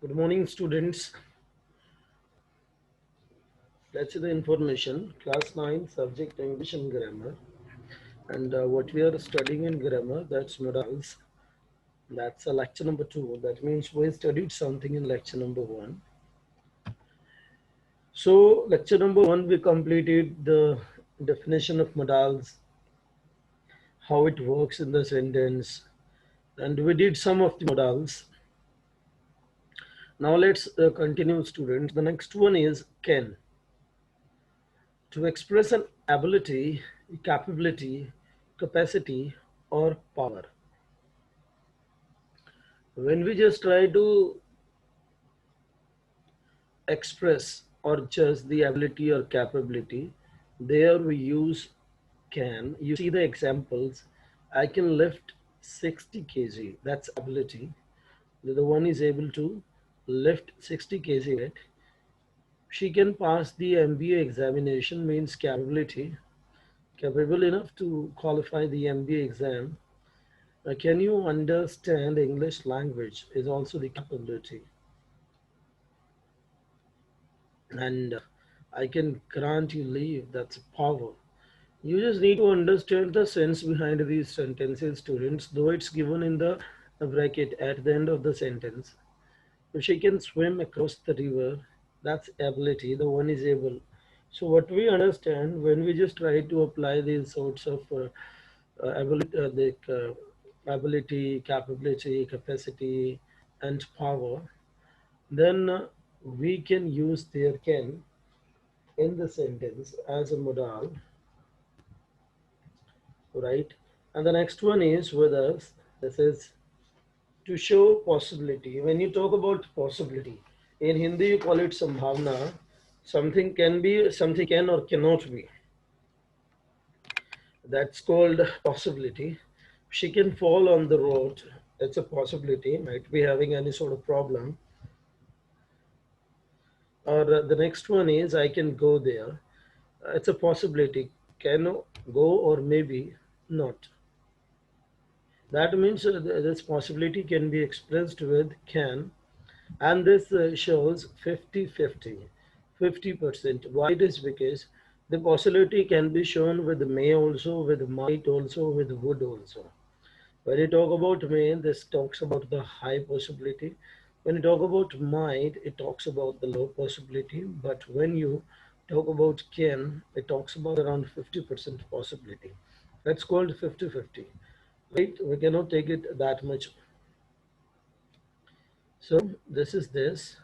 Good morning, students. That's the information. Class 9, subject English and Grammar. And what we are studying in grammar, that's modals. That's lecture number 2. That means we studied something in lecture number 1. So, lecture number 1, we completed the definition of modals, how it works in the sentence, and we did some of the modals. Now, let's continue, students. The next one is can. To express an ability, capability, capacity, or power. When we just try to express or judge the ability or capability, there we use can. You see the examples. I can lift 60 kg. That's ability. The one is able to lift 60 kg. Right? She can pass the MBA examination means capability. Capable enough to qualify the MBA exam. Can you understand English language is also the capability. And I can grant you leave, that's power. You just need to understand the sense behind these sentences, students, though it's given in the bracket at the end of the sentence. If she can swim across the river, that's ability, the one is able. So what we understand when we just try to apply these sorts of ability, capability, capacity, and power, then we can use their can in the sentence as a modal, right? And the next one is with us. This is to show possibility. When you talk about possibility, in Hindi you call it sambhavna. Something can be, something can or cannot be. That's called possibility. She can fall on the road. That's a possibility. Might be having any sort of problem. Or the next one is I can go there. It's a possibility. Can go or maybe not. That means this possibility can be expressed with can, and this shows 50-50, 50%. Why it is because the possibility can be shown with may also, with might also, with would also. When you talk about may, this talks about the high possibility. When you talk about might, it talks about the low possibility. But when you talk about can, it talks about around 50% possibility. That's called 50-50. Right? We cannot take it that much. So this is this.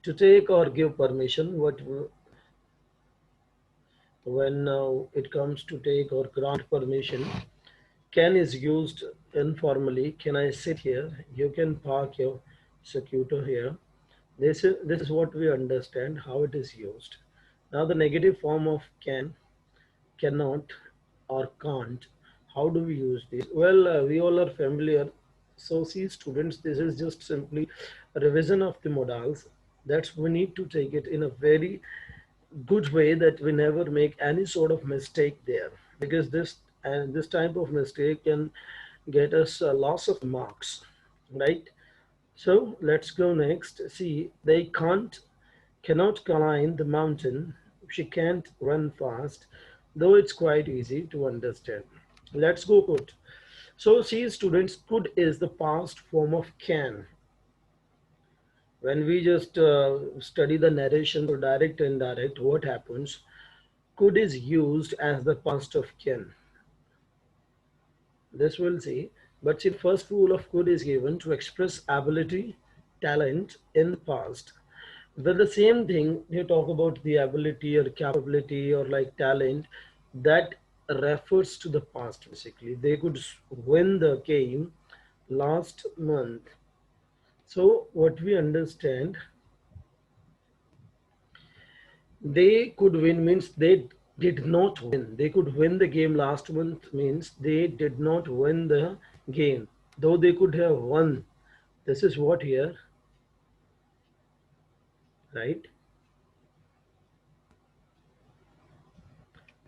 To take or give permission, when it comes to take or grant permission, can is used informally. Can I sit here? You can park your scooter here. This is what we understand how it is used. Now the negative form of can, cannot, or can't. How do we use this? Well, we all are familiar. So see, students, this is just simply a revision of the modals. That's we need to take it in a very good way that we never make any sort of mistake there, because this type of mistake can get us a loss of marks, right? So let's go next. See, they cannot climb the mountain. She can't run fast, though it's quite easy to understand. Let's go could. So see, students, could is the past form of can. When we just study the narration for direct and indirect, what happens? Could is used as the past of can. This we'll see. But see, first rule of could is given to express ability, talent in the past. Well, the same thing you talk about the ability or capability or like talent, that refers to the past basically. They could win the game last month. So what we understand, they could win means they did not win. They could win the game last month means they did not win the game, though they could have won. This is what here, right?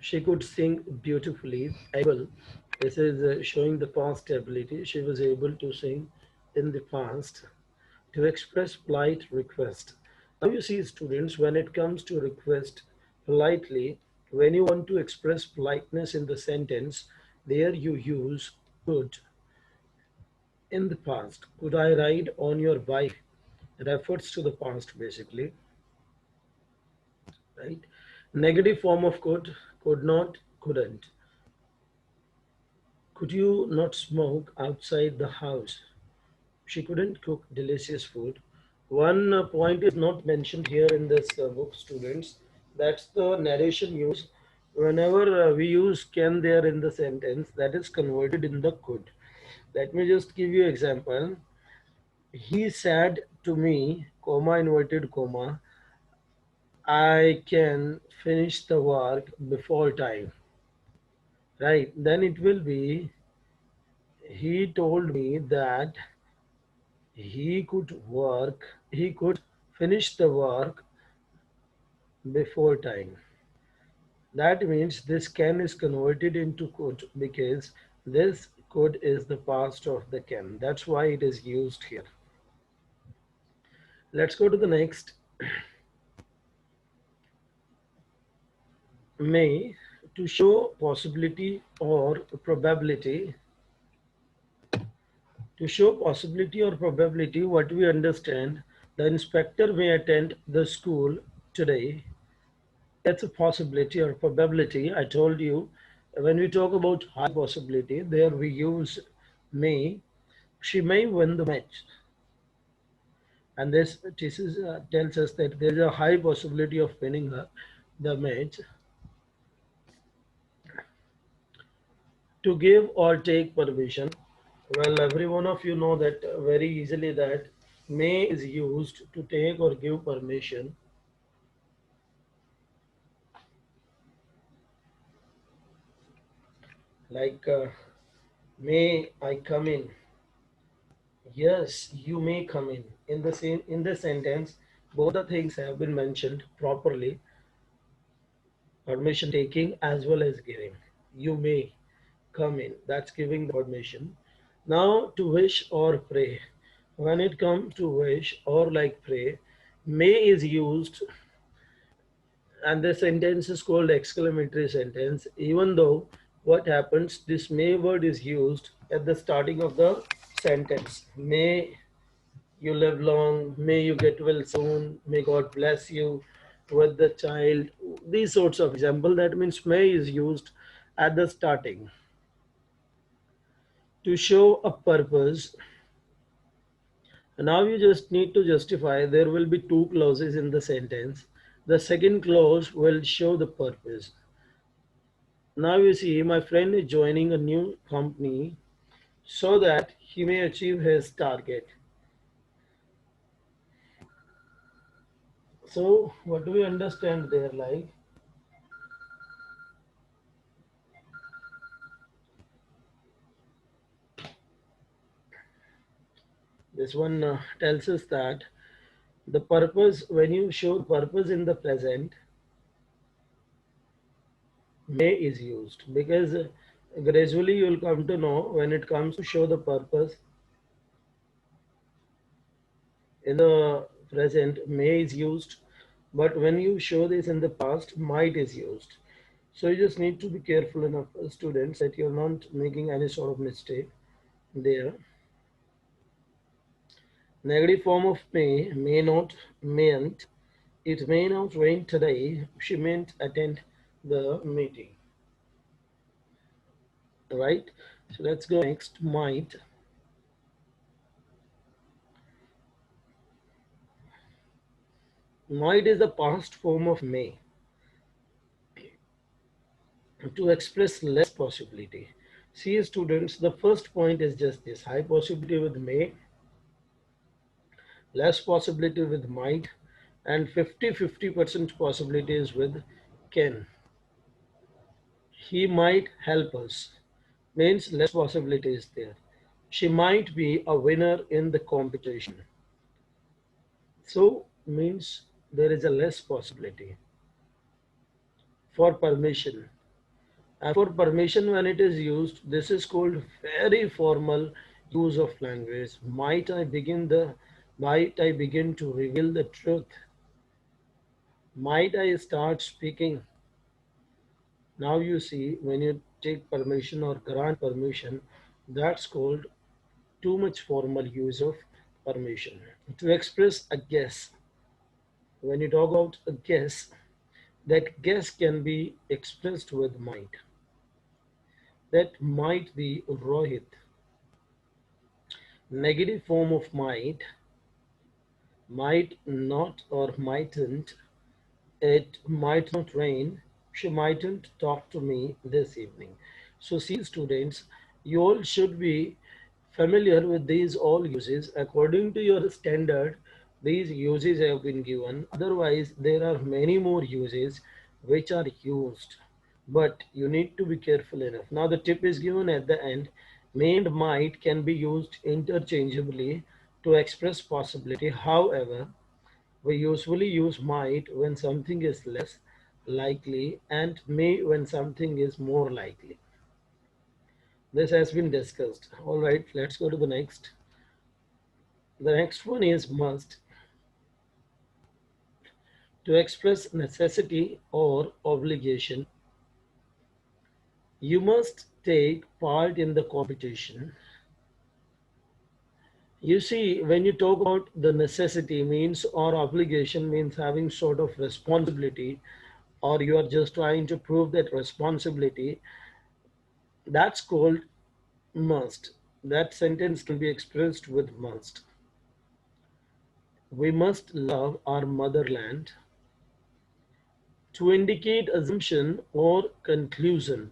She could sing beautifully. Able. This is showing the past ability. She was able to sing in the past. to express polite request. Now you see students, when it comes to request politely, when you want to express politeness in the sentence, there you use could. In the past, could I ride on your bike? Refers to the past basically, right? Negative form of could not, couldn't. Could you not smoke outside the house? She couldn't cook delicious food. One point is not mentioned here in this book, students. That's the narration use. Whenever we use can there in the sentence, that is converted in the could. Let me just give you example. He said to me, comma inverted comma, I can finish the work before time. Right? Then it will be, he told me that he could finish the work before time. That means this can is converted into could because this could is the past of the can. That's why it is used here. Let's go to the next. May, to show possibility or probability. To show possibility or probability, what we understand, the inspector may attend the school today. That's a possibility or probability. I told you when we talk about high possibility, there we use may. She may win the match. And this thesis tells us that there is a high possibility of winning the match. To give or take permission. Well, every one of you know that very easily that may is used to take or give permission. Like, may I come in? Yes, you may come in. In the sentence, both the things have been mentioned properly. Permission taking as well as giving. You may come in. That's giving the permission. Now to wish or pray. When it comes to wish or like pray, may is used, and the sentence is called exclamatory sentence. Even though what happens, this may word is used at the starting of the sentence. May you live long, may you get well soon, may God bless you with the child. These sorts of example, that means may is used at the starting. To show a purpose, now you just need to justify. There will be two clauses in the sentence. The second clause will show the purpose. Now you see, my friend is joining a new company so that he may achieve his target. So what do we understand there? Like, this one tells us that the purpose, when you show purpose in the present, may is used because gradually you will come to know when it comes to show the purpose in the present, may is used, but when you show this in the past, might is used. So you just need to be careful enough, students, that you're not making any sort of mistake there. Negative form of may not, mayn't. It may not rain today. She mayn't attend the meeting. Right? So let's go next. Might. Might is the past form of may to express less possibility. See, students, the first point is just this: high possibility with may, less possibility with might, and 50-50% possibilities with can. He might help us means less possibility is there. She might be a winner in the competition. So means there is a less possibility. For permission. And for permission, when it is used, this is called very formal use of language. Might I begin the Might I begin to reveal the truth? Might I start speaking? Now you see, when you take permission or grant permission, that's called too much formal use of permission. To express a guess, when you talk about a guess, that guess can be expressed with might. That might be Rohit. Negative form of might not or mightn't. It might not rain. She mightn't talk to me this evening. So see students, you all should be familiar with these all uses. According to your standard, these uses have been given. Otherwise, there are many more uses which are used. But you need to be careful enough. Now the tip is given at the end. May and might can be used interchangeably to express possibility. However, we usually use might when something is less likely and may when something is more likely. This has been discussed. All right, let's go to the next. The next one is must. To express necessity or obligation, you must take part in the competition. You see, when you talk about the necessity means or obligation means having sort of responsibility, or you are just trying to prove that responsibility, that's called must. That sentence can be expressed with must. We must love our motherland. To indicate assumption or conclusion,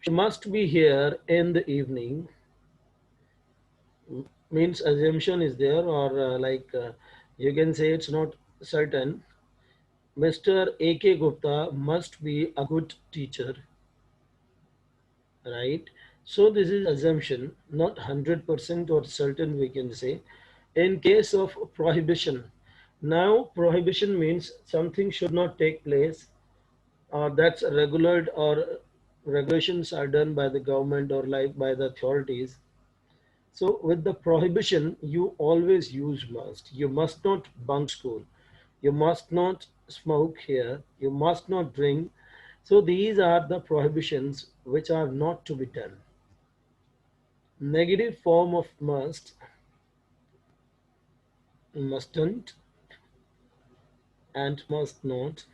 she must be here in the evening means assumption is there, or you can say it's not certain. Mr. A.K. Gupta must be a good teacher, right? So this is assumption, not 100% or certain we can say. In case of prohibition, now prohibition means something should not take place, or that's regulated, or regulations are done by the government or like by the authorities. So with the prohibition, you always use must. You must not bunk school. You must not smoke here. You must not drink. So these are the prohibitions which are not to be done. Negative form of must, mustn't, and must not.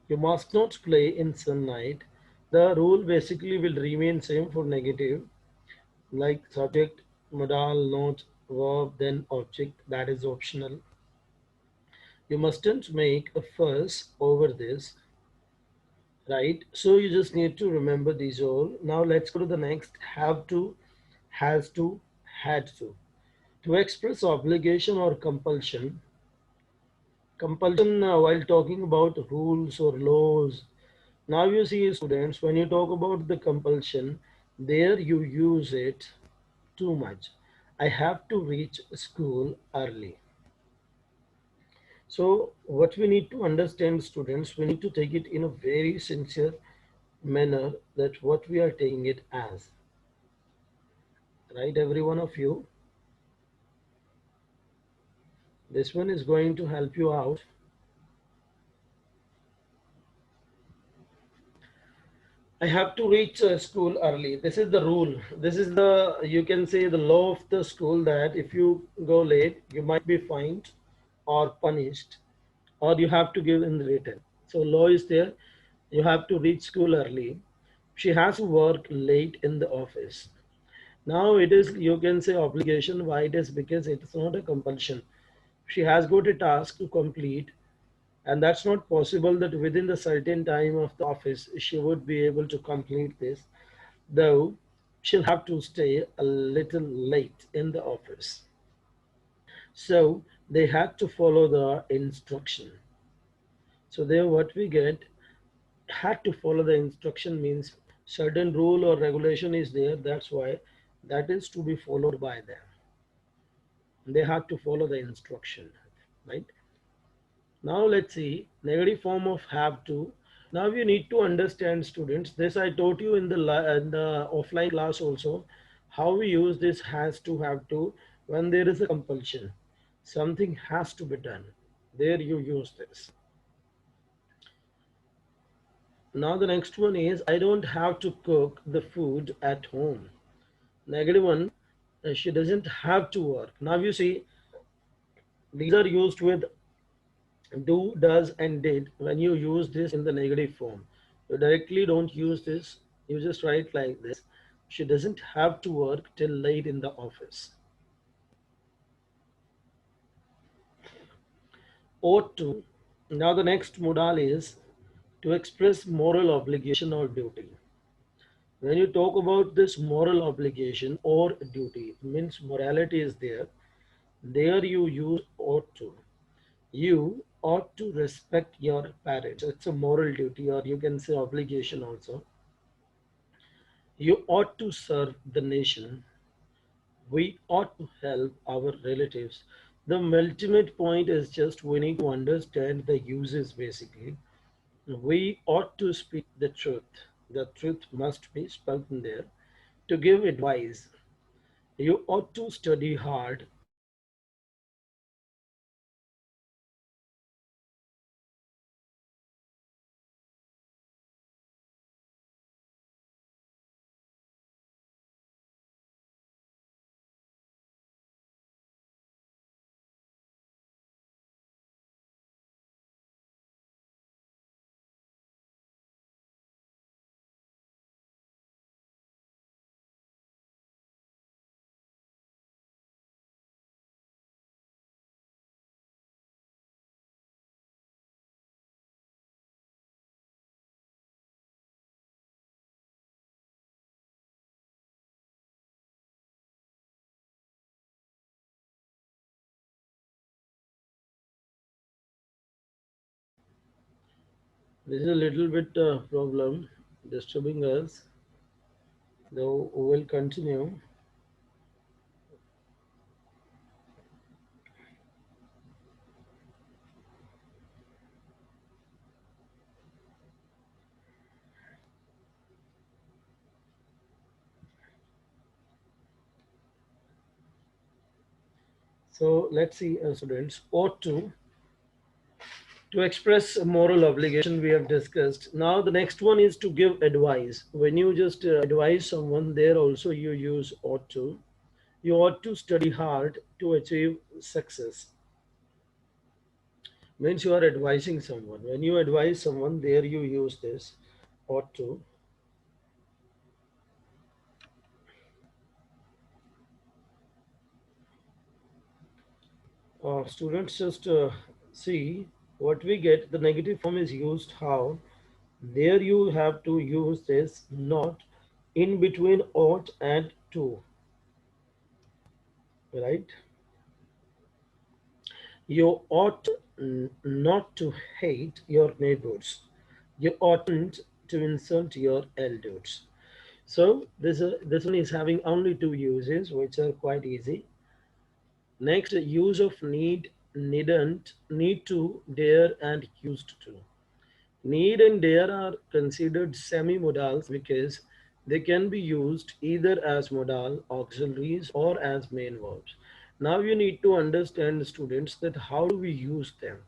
You must not play in sunlight. The rule basically will remain same for negative, like subject, modal, not, verb, then object. That is optional. You mustn't make a fuss over this, right? So you just need to remember these all. Now let's go to the next. Have to, has to, had to. To express obligation or compulsion, compulsion while talking about rules or laws. Now you see students, when you talk about the compulsion, there you use it too much. I have to reach school early. So what we need to understand students, we need to take it in a very sincere manner that what we are taking it as. Right, every one of you, this one is going to help you out. I have to reach school early. This is the rule. This is the, you can say, the law of the school that if you go late, you might be fined or punished, or you have to give in written. So law is there. You have to reach school early. She has to work late in the office. Now it is, you can say, obligation. Why it is? Because it is not a compulsion. She has got a task to complete, and that's not possible that within the certain time of the office she would be able to complete this, though she'll have to stay a little late in the office. So they had to follow the instruction. So there what we get, had to follow the instruction means certain rule or regulation is there, that's why that is to be followed by them. They have to follow the instruction, right? Now let's see negative form of have to. Now you need to understand students. This I taught you in the offline class also. How we use this has to, have to. When there is a compulsion, something has to be done. There you use this. Now the next one is I don't have to cook the food at home. Negative one, she doesn't have to work. Now you see these are used with do, does, and did when you use this in the negative form. You directly don't use this, you just write like this. She doesn't have to work till late in the office. Ought to. Now the next modal is to express moral obligation or duty. When you talk about this moral obligation or duty, it means morality is there. There you use ought to. You ought to respect your parents. It's a moral duty, or you can say obligation also. You ought to serve the nation. We ought to help our relatives. The ultimate point is just we need to understand the uses basically. We ought to speak the truth. The truth must be spoken there. To give advice, you ought to study hard. This is a little bit problem disturbing us, though we will continue. So let's see, students, ought to express a moral obligation we have discussed. Now the next one is to give advice. When you just advise someone, there also you use ought to. You ought to study hard to achieve success. Means you are advising someone. When you advise someone, there you use this ought to. Students just see what we get. The negative form is used how. There you have to use this not in between ought and to, right? You ought not to hate your neighbors. You oughtn't to insult your elders. So this one is having only two uses, which are quite easy. Next, use of need, needn't, need to, dare, and used to. Need and dare are considered semi-modals because they can be used either as modal, auxiliaries, or as main verbs. Now you need to understand, students, that how do we use them?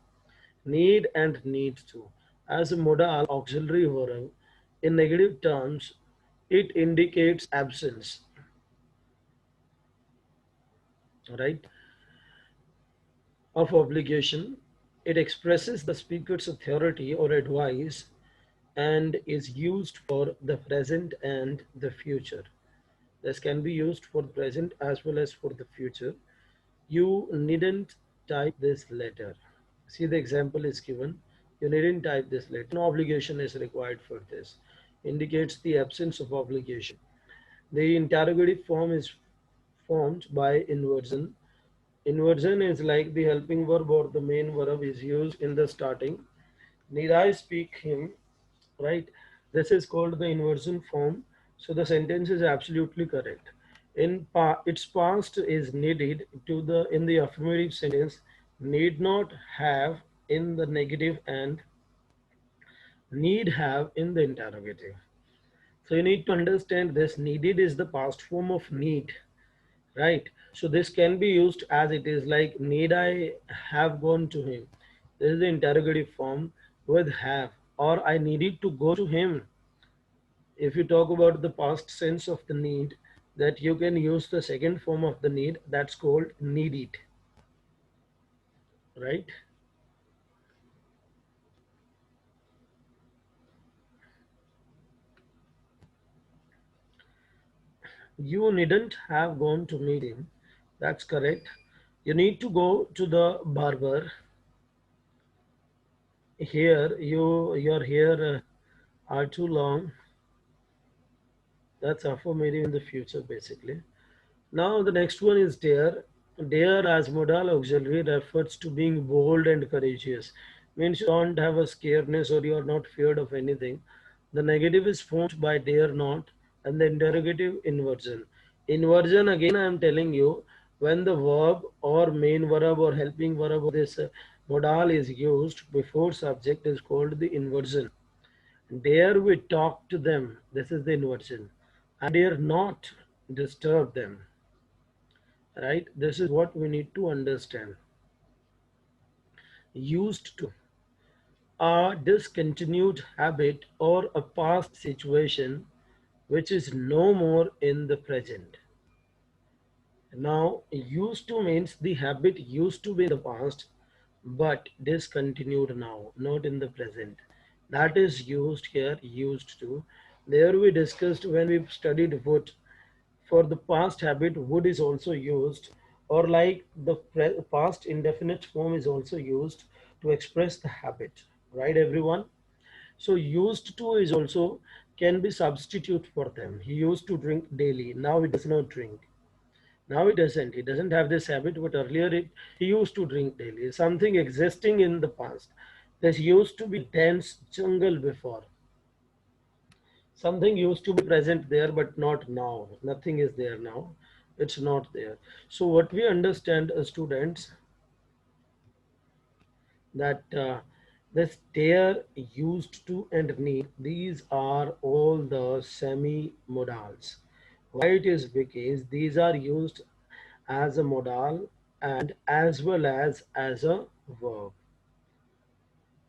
Need and need to. As a modal auxiliary verb, in negative terms, it indicates absence, right, of obligation. It expresses the speaker's authority or advice and is used for the present and the future. This can be used for the present as well as for the future. You needn't type this letter. See, the example is given. You needn't type this letter. No obligation is required for this. Indicates the absence of obligation. The interrogative form is formed by inversion. Inversion is like the helping verb or the main verb is used in the starting. Need I speak him, right? This is called the inversion form. So the sentence is absolutely correct. Its past is needed to the in the affirmative sentence, need not have in the negative, and need have in the interrogative. So you need to understand this. Needed is the past form of need, right? So this can be used as it is, like need I have gone to him. This is the interrogative form with have, or I needed to go to him. If you talk about the past sense of the need, that you can use the second form of the need, that's called need it, right? You needn't have gone to meet him. That's correct. You need to go to the barber. Here, your hair are too long. That's affirmative in the future, basically. Now the next one is dare. Dare as modal auxiliary refers to being bold and courageous. Means you don't have a scaredness or you are not feared of anything. The negative is formed by dare not, and the interrogative inversion. Inversion, again I am telling you, when the verb or main verb or helping verb of this modal is used before subject is called the inversion. Dare we talk to them. This is the inversion. And dare not disturb them. Right? This is what we need to understand. Used to. A discontinued habit or a past situation which is no more in the present. Now, used to means the habit used to be in the past but discontinued now, not in the present. That is used here, used to. There we discussed when we studied would. For the past habit, would is also used, or like the past indefinite form is also used to express the habit, right, everyone? So used to is also can be substitute for them. He used to drink daily. Now he does not drink. Now he doesn't. He doesn't have this habit, but earlier he used to drink daily. Something existing in the past. There used to be dense jungle before. Something used to be present there, but not now. Nothing is there now. It's not there. So what we understand as students, that this there, used to, and need, these are all the semi-modals. Why it is? Because these are used as a modal and as well as a verb.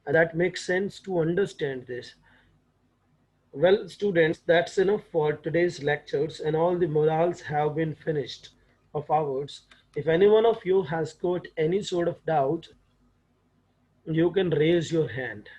And that makes sense to understand this. Well, students, that's enough for today's lectures, and all the modals have been finished of ours. If any one of you has got any sort of doubt, you can raise your hand.